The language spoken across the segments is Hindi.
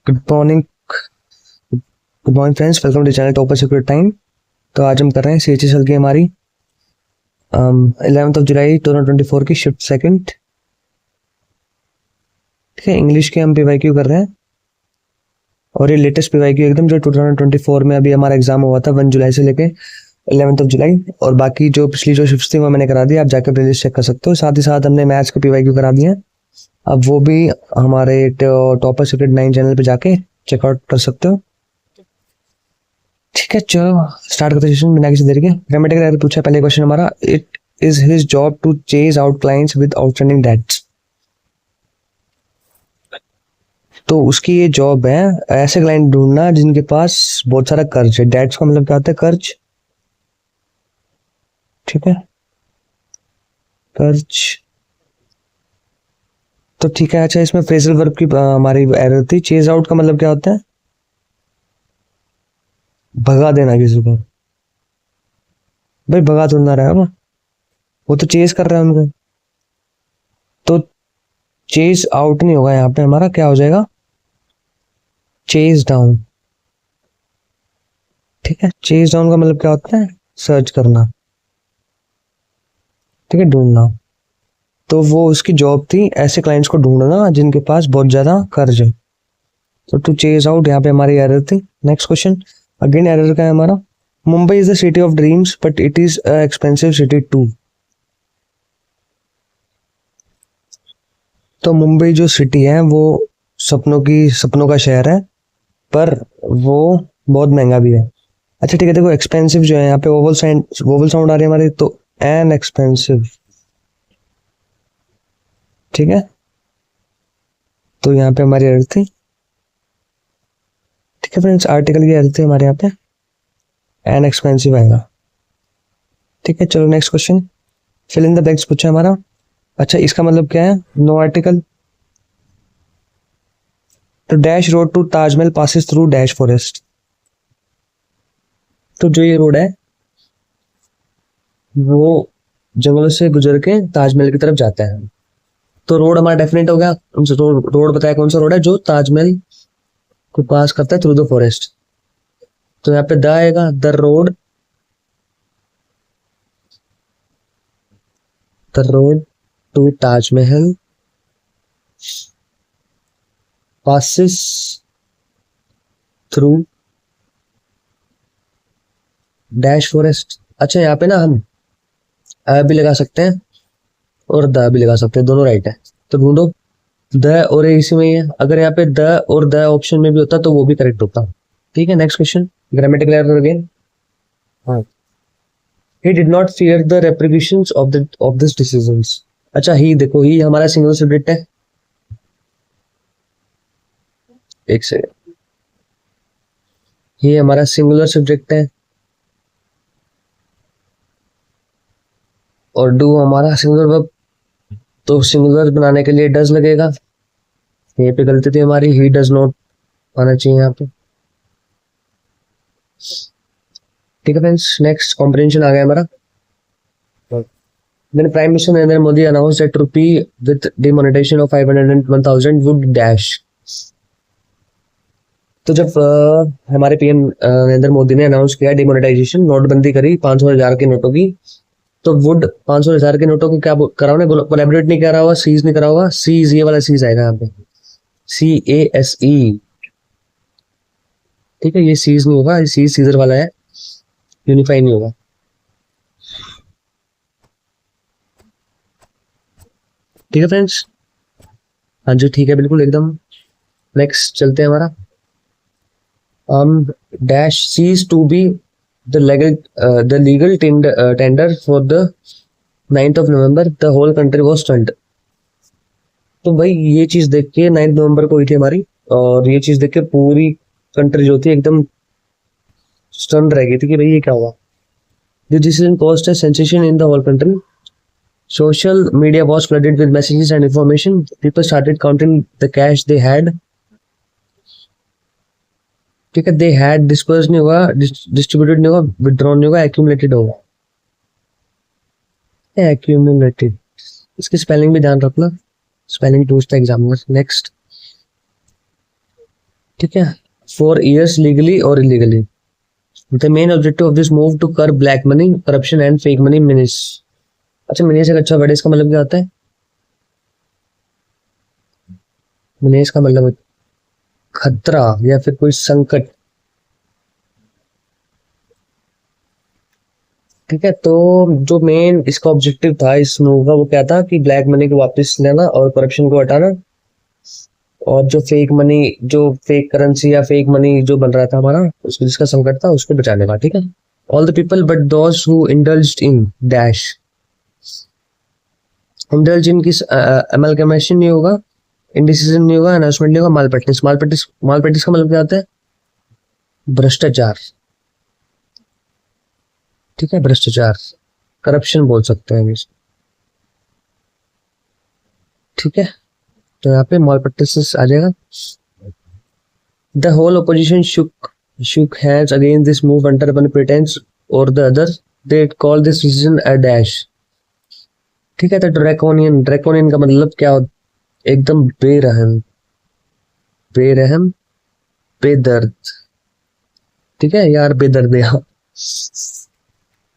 Good morning friends, welcome to channel topper secret time. तो आज हम कर रहे हैं CHSL की हमारी 11 जुलाई 2024 की शिफ्ट सेकंड। ठीक है, इंग्लिश के हम PYQ कर रहे हैं और ये लेटेस्ट PYQ एकदम जो 2024 में अभी हमारा एग्जाम हुआ था 1 जुलाई से लेके 11 जुलाई, और बाकी जो पिछली जो शिफ्ट थी वो मैंने करा दी। आप जाकर प्लेलिस्ट चेक कर सकते हो। साथ ही साथ हमने मैथ्स के PYQ करा दिए हैं, अब वो भी हमारे टॉपर सीक्रेट 9 चैनल पे जाके चेकआउट कर सकते हो। ठीक है, चलो स्टार्ट करते हैं सेशन बिना किसी देरी के। ग्रामेटिकल एरर पूछा पहले क्वेश्चन हमारा, it is his job to chase out clients with outstanding debts. तो उसकी ये जॉब है ऐसे क्लाइंट ढूंढना जिनके पास बहुत सारा कर्ज है। डेट्स का मतलब क्या होता है? कर्ज। ठीक है, कर्ज। तो ठीक है, अच्छा इसमें फ्रेजल वर्ब की हमारी एरर थी। चेज आउट का मतलब क्या होता है? भगा देना किसी को। भाई भगा तो ना रहा है वो तो चेज कर रहा है उनको। तो चेज आउट नहीं होगा, यहाँ पे हमारा क्या हो जाएगा? Chase down. ठीक है, चेज डाउन का मतलब क्या होता है? सर्च करना। ठीक है, ढूंढना। तो वो उसकी जॉब थी ऐसे क्लाइंट्स को ढूंढना जिनके पास बहुत ज्यादा कर्ज है। तो टू चेज आउट यहाँ पे हमारी एरर थी। नेक्स्ट क्वेश्चन, अगेन एरर का है हमारा, Mumbai is the city of dreams but it is expensive city too. तो मुंबई जो सिटी है वो सपनों का शहर है, पर वो बहुत महंगा भी है। अच्छा ठीक है, देखो एक्सपेंसिव जो है यहाँ पे वोवल साउंड आ रही है हमारी, तो एन एक्सपेंसिव। ठीक है, तो यहाँ पे हमारी एरर थी। ठीक है फ्रेंड्स, आर्टिकल की एरर थी हमारे यहाँ पे, एन एक्सपेंसिव आएगा। ठीक है, चलो next question, fill in the blanks पूछा हमारा। अच्छा इसका मतलब क्या है? No article. तो dash road to Taj Mahal passes through dash forest. तो जो ये रोड है वो जंगलों से गुजर के ताजमहल की तरफ जाता है। तो रोड हमारा डेफिनेट हो गया। रोड बताया कौन सा रोड है जो ताजमहल को पास करता है थ्रू द फॉरेस्ट। तो यहाँ पे द आएगा, the road to Taj Mahal passes through dash forest. अच्छा यहाँ पे ना हम भी लगा सकते हैं और द भी लगा सकते हैं, दोनों राइट है। तो ढूंढो, द और ए इसी में ही है। अगर यहाँ पे द और द ऑप्शन में भी होता तो वो भी करेक्ट होता। ठीक है, next question, grammatical error again. हाँ, he did not fear the repercussions of this decisions। अच्छा ही, देखो ही हमारा सिंगल सब्जेक्ट है। एक सेकंड, ये हमारा सिंगुलर सब्जेक्ट है और डू हमारा सिंगुलर वर्ब। तो सिंगुलर बनाने के लिए डज लगेगा। ये पे गलती थी हमारी, ही डज नॉट आना चाहिए यहाँ पे। ठीक है फ्रेंड्स, नेक्स्ट कॉम्प्रिहेंशन आ गया हमारा। When Prime Minister Narendra Modi announced that rupee with demonetization of 501,000 would dash। तो जब हमारे PM नरेंद्र मोदी ने अनाउंस किया डिमोनेटाइजेशन, नोटबंदी करी 500,000 के नोटों की, तो वुड 500,000 के नोटों को क्या करा उन्हें? कोलैबोरेट नहीं करा हुआ, सीज नहीं करा हुआ। सीज ये वाला सीज आएगा यहाँ पे, CASE। ठीक है, ये सीज नहीं होगा, ये सीज सीजर वाला है, यूनिफाई नहीं होगा। ठीक है फ्रेंड्स, हाँ जी ठीक है, बिल्कुल एकदम। नेक्स्ट चलते हैं हमारा, dash cease to be the legal tender for the 9th of November, the whole country was stunned। तो भाई ये चीज देख के 9 नवंबर को हुई थी हमारी, और ये चीज देख के पूरी कंट्री जो थी एकदम स्टन रह गई थी कि भाई ये क्या हुआ। This decision caused a sensation in the whole country। Social media was flooded with messages and information। People started counting the cash they had। ठीक है, दे हैड डिस्पर्स नहीं होगा, डिस्ट्रीब्यूटेड नहीं होगा, विड्रॉन नहीं होगा, एक्यूमुलेटेड होगा। एक्यूमुलेटेड, इसकी स्पेलिंग भी ध्यान रखना, स्पेलिंग पूछता है एग्जामिनर। नेक्स्ट, ठीक है, 4 years लीगली और illegally. The main objective of this move to curb black money, corruption and fake money menace. अच्छा, मिनिस एक अच्छा वर्ड है, इसका मतलब क्या होता है? मिनिस का मतलब खतरा या फिर कोई संकट। ठीक है, तो जो मेन इसका ऑब्जेक्टिव था इस मूव का, वो क्या था कि ब्लैक मनी को वापस लेना और करप्शन को हटाना, और जो फेक मनी, जो फेक करेंसी या फेक मनी जो बन रहा था हमारा, उसको जिसका संकट था उसको बचाने का। ठीक है, all the people but those who indulged in dash. Indulge in किस, अमलगमेशन नहीं होगा, इंडिसीजन नहीं होगा, अनाउंसमेंट नहीं होगा, माल प्रैक्टिस। माल प्रैक्टिस का मतलब क्या होता है? भ्रष्टाचार। ठीक है, भ्रष्टाचार, करप्शन बोल सकते हैं इसको। ठीक है, तो यहाँ पे माल प्रैक्टिस आ जाएगा। The whole opposition shook hands against this move under one pretense or the other. They call this decision a dash। ठीक है, तो ड्रैकोनियन का मतलब क्या होता? एकदम बेरहम, बेरहम, बेदर्द। ठीक है यार, बेदर्द यहाँ।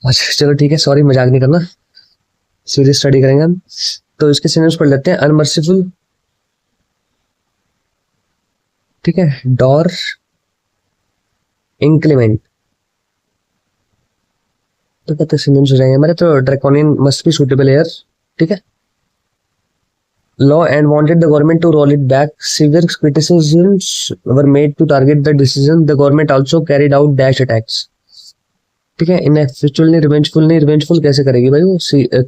अच्छा चलो ठीक है, सॉरी, मजाक नहीं करना, सीरियस स्टडी करेंगे हम। तो इसके सिनोनिम्स पढ़ लेते हैं। अनमर्सीफुल, ठीक है, डॉर, इंक्लीमेंट, तो कहते सिनोनिम्स हो जाएंगे हमारे। तो draconian must be suitable air. ठीक है, law and wanted the government to roll it back. Severe criticisms were made to target the decision. The government also carried out dash attacks। ठीक है, इनएफिशिएंट नहीं, रिवेंजफुल नहीं। रिवेंजफुल कैसे करेगी भाई वो?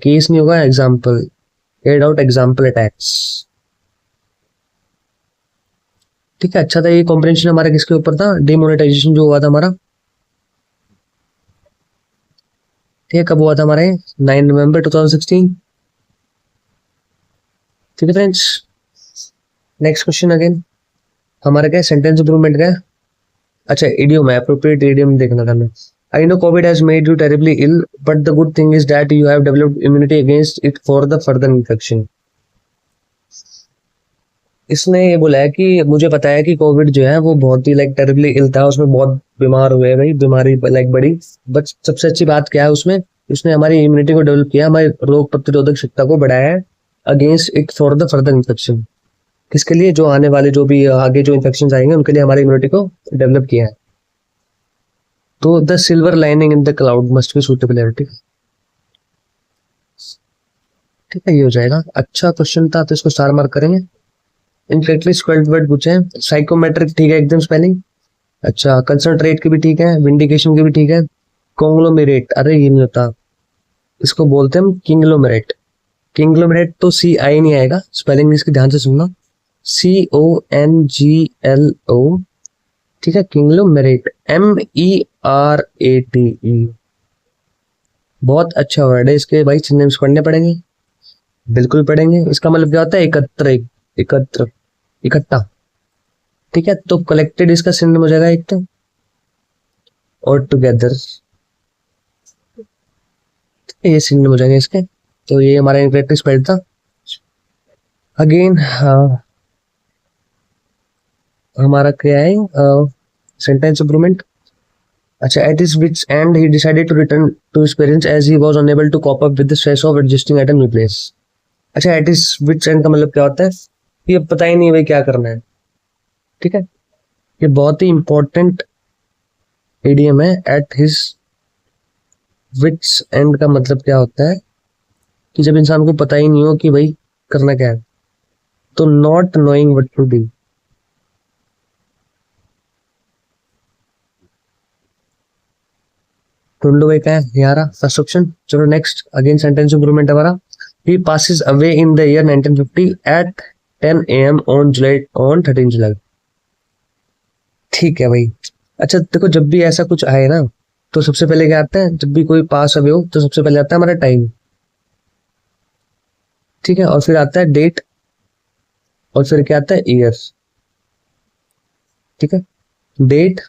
केस नहीं होगा, example, carried out example attacks. ठीक है, अच्छा था ये कॉम्प्रिहेंशन हमारा किसके ऊपर था? डिमोनेटाइजेशन जो हुआ था हमारा। ठीक है, कब हुआ था हमारे? 9 नवंबर 2016। ठीक है फ्रेंड्स, नेक्स्ट क्वेश्चन अगेन हमारा क्या है? सेंटेंस इंप्रूवमेंट का है। अच्छा, इडियम है, अप्रोप्रिएट इडियम देखना था मैं। I know COVID has made you terribly ill, but the good thing is that you have developed immunity against it for the further infection। इसने ये बोला है कि मुझे पता है कि कोविड जो है वो बहुत ही लाइक टेरिबली इल था, उसमें बहुत बीमार हुए भाई, बीमारी लाइक बड़ी। बट सबसे अच्छी बात क्या है उसमें? उसने हमारी इम्यूनिटी को डेवलप किया, हमारी रोग प्रतिरोधक क्षमता को बढ़ाया है against it for the further infection. किसके लिए? जो आने वाले जो भी आगे जो इन्फेक्शन आएंगे उनके लिए हमारी इम्यूनिटी को डेवलप किया है। तो the silver lining in the cloud must be suitability. ठीक है, ये हो जाएगा। अच्छा क्वेश्चन था, तो इसको स्टार मार्क करेंगे। इनकरेक्टली स्पेल्ड वर्ड पूछे हैं। साइकोमेट्रिक ठीक है एकदम स्पेलिंग। अच्छा, कंसंट्रेट की भी ठीक है, विंडिकेशन की भी ठीक है। कॉन्ग्लोमेरेट, अरे ये नहीं होता, इसको बोलते हैं हम किंग्लोमेरेट। किंग्लोमेरेट तो सी आई नहीं आएगा, स्पेलिंग इसकी ध्यान से सुनना, CONGLO। ठीक है, किंग्लोमेरेट, MERATE। बहुत अच्छा वर्ड है, इसके भाई सिनोनिम्स पढ़ने पड़ेंगे, बिल्कुल पढ़ेंगे। इसका मतलब क्या होता है? एकत्र, एकत्र, इकट्ठा। ठीक है, तो कलेक्टेड इसका सिनोनिम हो जाएगा एक तो, और टुगेदर, ये सिनोनिम हो जाएंगे इसके। तो ये हमारा इनकरेक्ट स्पेल्ड था। अगेन हमारा क्या है? Sentence improvement. अच्छा, at his wit's end he decided to return to his parents as he was unable to cope up with the stress of adjusting at a new place। अच्छा, at his wit's end का मतलब क्या होता है? ये पता ही नहीं भाई क्या करना है। ठीक है, ये बहुत ही इंपॉर्टेंट इडियम है। एट हिज विट्स एंड का मतलब क्या होता है? कि जब इंसान को पता ही नहीं हो कि भाई करना क्या है, तो not knowing what to do. ढूंढ लो भाई क्या है यारा, फर्स्ट ऑप्शन। चलो नेक्स्ट, अगेन सेंटेंस इंप्रूवमेंट हमारा। He passes away in the year 1950 at 10 AM on 13 July. ठीक है भाई। अच्छा देखो, जब भी ऐसा कुछ आए ना, तो सबसे पहले क्या आता है? जब भी कोई पास अवे हो तो सबसे पहले आता है हमारा टाइम। ठीक है, और फिर आता है डेट, और फिर क्या आता है? ईयर। ठीक है, डेट,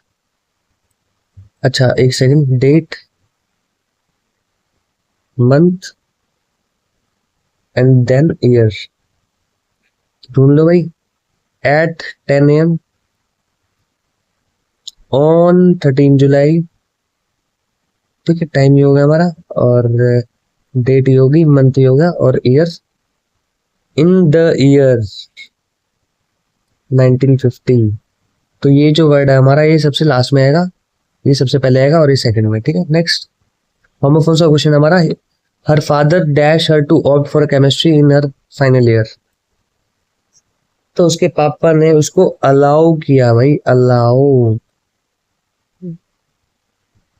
अच्छा एक second, date, month and then year. ढूंढ लो भाई। At 10 AM on 13 July. ठीक है, टाइम ये हो गया हमारा, और डेट ये होगी, मंथ ये होगा, और ईयर इन द ईयर 1950। तो ये जो वर्ड है हमारा, ये सबसे लास्ट में आएगा, ये सबसे पहले आएगा और ये सेकंड में। ठीक है, नेक्स्ट होमोफोन्स का क्वेश्चन हमारा, her father dash her to opt for chemistry in her final year. तो उसके पापा ने उसको अलाउ किया भाई, अलाउ।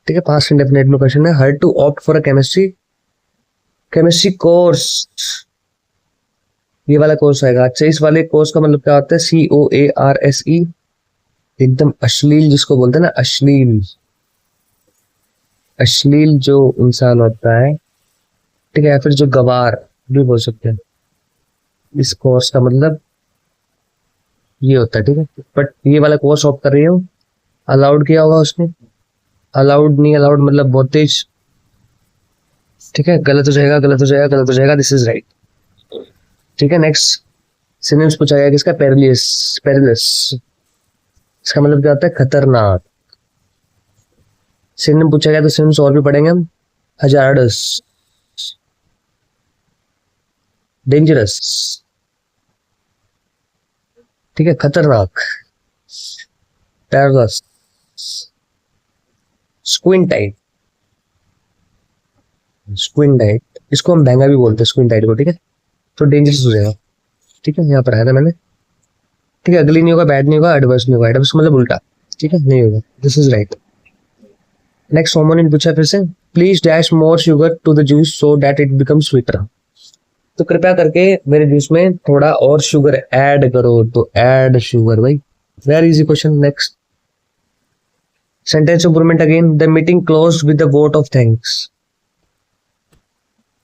ठीक है, पास्ट इंडेफिनिट में क्वेश्चन है, her to opt for a chemistry, chemistry course, ये वाला कोर्स आएगा। अच्छा, इस वाले कोर्स का मतलब क्या होता है, COARSE, एकदम अश्लील जिसको बोलते हैं ना, अश्लील, अश्लील जो इंसान होता है, ठीक है, या फिर जो गवार भी बोल सकते हैं। इस कोर्स का मतलब ये होता है। ठीक है, बट ये वाला कोर्स ऑप्ट कर रही हो, अलाउड किया होगा उसने, अलाउड नहीं, अलाउड मतलब बहुत तेज। ठीक है, गलत हो जाएगा, गलत हो जाएगा, गलत हो जाएगा, दिस इज राइट। ठीक है, नेक्स्ट सिनोनिम्स पूछा गया किसका, पेरिलियस, पेरिलस, इसका मतलब क्या होता है, खतरनाक। सिनोनिम पूछा गया तो सिनोनिम्स और भी पढ़ेंगे हम, हजार्डस, डेंजरस, ठीक है, खतरनाक, पेरिलस, स्क्विंटाइट, स्क्विंटाइट, इसको हम महंगा भी बोलते हैं स्क्विंटाइट को। ठीक है, तो डेंजरस हो जाएगा। ठीक है, यहाँ पर है ना मैंने। ठीक है, अगली नहीं होगा, बैड नहीं होगा, एडवर्स नहीं होगा, एडवर्स मतलब उल्टा। ठीक है, नहीं होगा, this is right. Next homonym पूछा फिर से, please dash more sugar to the juice so that it become sweeter. तो कृपया करके मेरे जूस में थोड़ा और शुगर ऐड करो, तो ऐड शुगर भाई, very easy question. Next sentence improvement again, the meeting closed with the vote of thanks.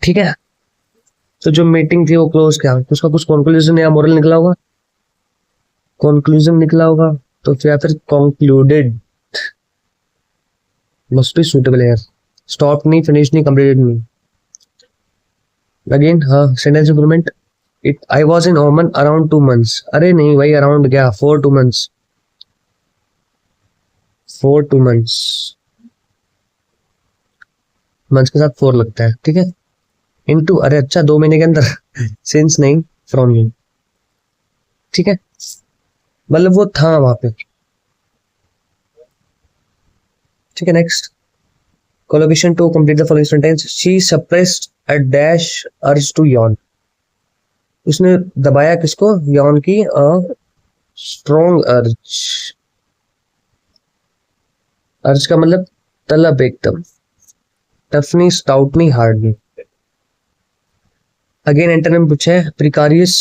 ठीक है, तो जो मीटिंग थी वो क्लोज किया, तो उसका कुछ कंक्लूजन या मोरल निकला होगा, कंक्लूजन निकला होगा, तो या फिर कंक्लूडेड, मस्ट बी सुटेबल यार, स्टॉप नहीं, फिनिश नहीं, कंप्लीटेड नहीं। अगेन हाँ, sentence improvement, it I was in ओमन अराउंड 2 months। अरे नहीं भाई, अराउंड क्या, 2 months, 2 months, मंथ्स के साथ 4 लगता है। ठीक है, इनटू, अरे अच्छा 2 महीने के अंदर सिंस नहीं, फ्रॉम यू। ठीक है, मतलब वो था वहां पे। ठीक है, next collocation to complete the following sentence, she suppressed a dash urge to yawn. उसने दबाया किसको, यॉन की, स्ट्रॉन्ग अर्ज, अर्ज का मतलब तलब, एकदम टफ नहीं, स्टाउट नहीं, हार्ड नहीं। अगेन एंटोनिम पूछा है, प्रिकारियस।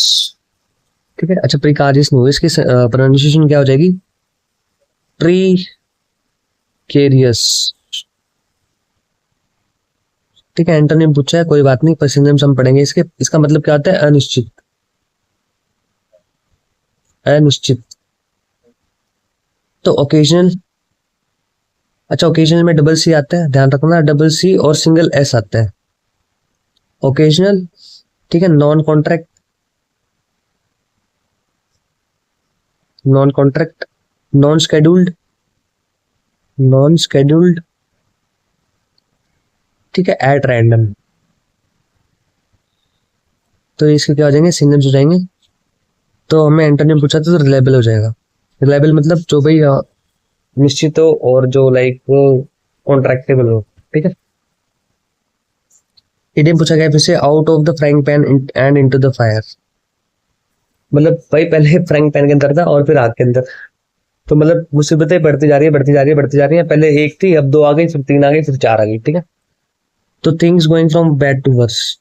ठीक है, अच्छा प्रिकारियस नहीं हो, इसकी प्रोनाउंसिएशन क्या हो जाएगी, प्रीकेरियस। ठीक है, एंटोनिम पूछा है, कोई बात नहीं, पर सिनोनिम्स हम पढ़ेंगे इसके। इसका मतलब क्या होता है, अनिश्चित, अनिश्चित। तो ओकेजनल, अच्छा ओकेजनल में डबल सी आता है, ध्यान रखना, डबल सी और सिंगल एस आता है, ओकेजनल। ठीक है, non contract, non contract, non scheduled, non scheduled. ठीक है, एट रैंडम। तो इसके क्या हो जाएंगे, सिनोनिम्स हो जाएंगे। तो हमें एंटोनिम पूछा था, तो रिलायबल हो जाएगा। रिलायबल मतलब जो भाई निश्चित हो, और जो लाइक कॉन्ट्रैक्टेबल हो। ठीक है, इडियम पूछा गया फिर से, out of the frying pan and into the fire. मतलब भाई पहले फ्राइंग पैन के अंदर था और फिर आग के अंदर। तो मतलब मुसीबतें बढ़ती जा रही है, बढ़ती जा रही है, बढ़ती जा रही है, पहले 1 थी, अब 2 आ गई, फिर 3 आ गई, फिर 4 आ गई। ठीक है, तो things going from bad to worse,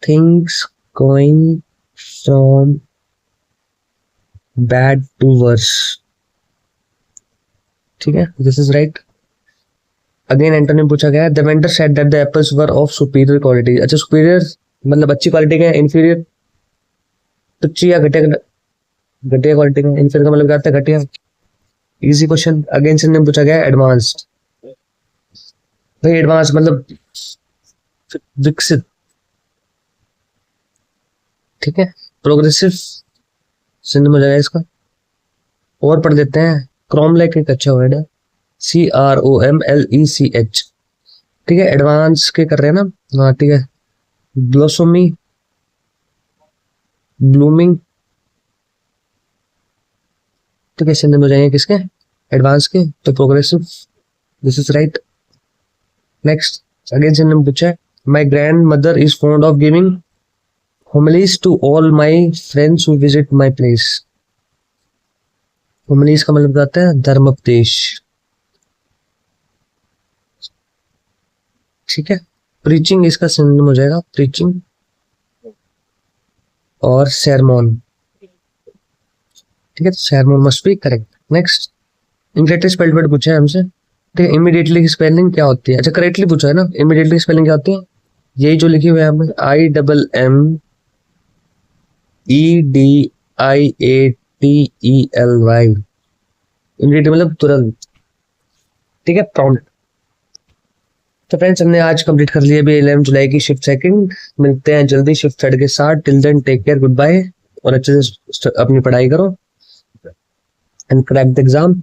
things going from bad to worse. ठीक है, this is right. Again antonym पूछा गया है, the vendor said that the apples were of superior quality. अच्छा सुपीरियर मतलब अच्छी क्वालिटी के, इंफीरियर तुच्छी या घटिया, घटिया क्वालिटी का। इंफीरियर का मतलब क्या होता है, घटिया। Easy question. अगेन सिनोनिम पूछा गया है, एडवांस्ड। भाई एडवांस मतलब विकसित। ठीक है, प्रोग्रेसिव सिनोनिम हो जाएगा इसका। और पढ़ लेते हैं, क्रोमलेक एक अच्छा वर्ड है, CROMLECH। ठीक है, एडवांस के कर रहे हैं ना, हाँ ठीक है। ब्लोसमी, ब्लूमिंग, तो कैसे हो जाएंगे किसके, एडवांस के, तो progressive, this is right. Next again synonym पूछा है, my grandmother is fond of giving homilies to all my friends who visit my place. Homilies का मतलब बताते हैं धर्मोपदेश। ठीक है, प्रीचिंग इसका सिनोनिम हो जाएगा, प्रीचिंग और sermon। ठीक है, sermon must be correct. Next incorrectly spelled word पूछा है हमसे। ठीक है, इमीडिएटली की स्पेलिंग क्या होती है, अच्छा करेक्टली पूछा है ना, इमीडिएटली की स्पेलिंग क्या होती है, यही जो लिखी हुई है हमें, IMMEDIATELY। इमीडिएटली मतलब तुरंत। ठीक है, प्रॉम्प्ट। तो फ्रेंड्स हमने आज कंप्लीट कर लिया अभी 11 जुलाई की शिफ्ट सेकंड। मिलते हैं जल्दी शिफ्ट थर्ड के साथ। Till then take care, good bye, और अच्छे से अपनी पढ़ाई करो एंड क्रैक द एग्जाम।